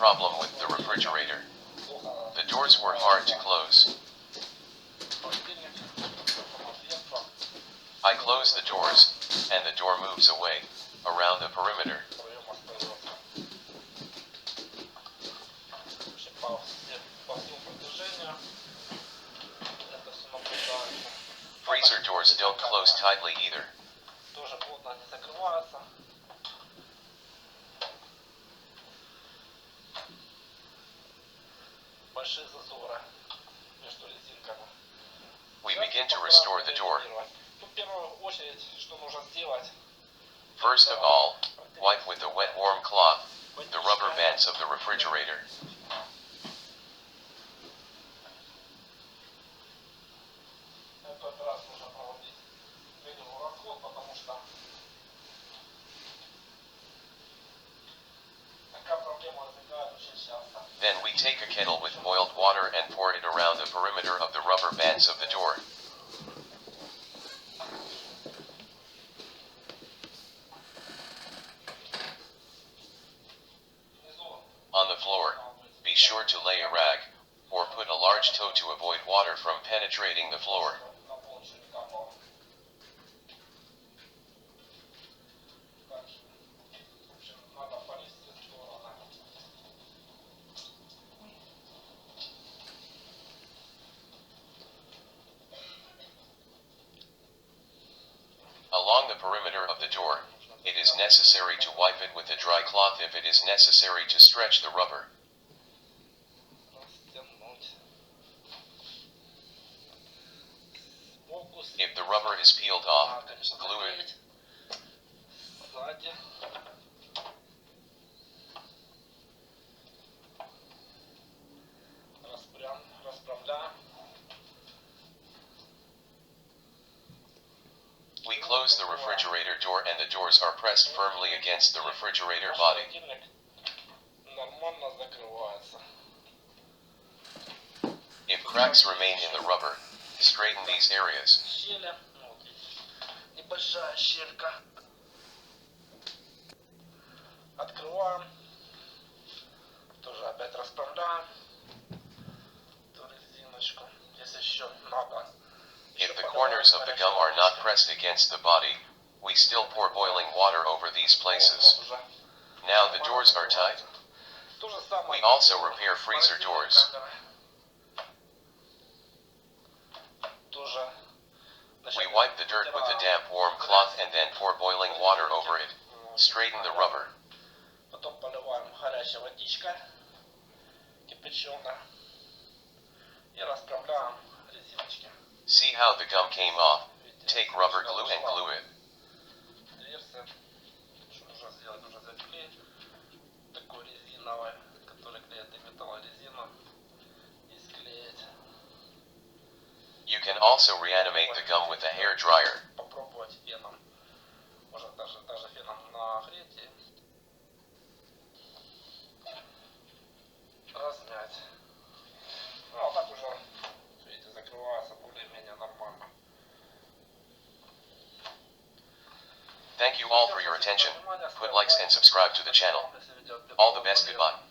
problem with the refrigerator. The doors were hard to close. I close the doors, and the door moves away, around the perimeter. Freezer doors don't close tightly either. We begin to restore the door. First of all, wipe with a wet warm cloth the rubber bands of the refrigerator. Then we take a kettle with boiled water and pour it around the perimeter of the rubber bands of the door. On the floor, be sure to lay a rag, or put a large toe to avoid water from penetrating the floor. Along the perimeter of the door, it is necessary to wipe it with a dry cloth if it is necessary to stretch the rubber. If the rubber is peeled off, glue it. We close the refrigerator door and the doors are pressed firmly against the refrigerator body. If cracks remain in the rubber, straighten these areas. If the corners of the gum are not pressed against the body, we still pour boiling water over these places. Now the doors are tight. We also repair freezer doors. We wipe the dirt with a damp warm cloth and then pour boiling water over it. Straighten the rubber. See how the gum came off. Take rubber glue and glue it. You can also reanimate the gum with a hair dryer. Thank you all for your attention. Put likes and subscribe to the channel. All the best, goodbye.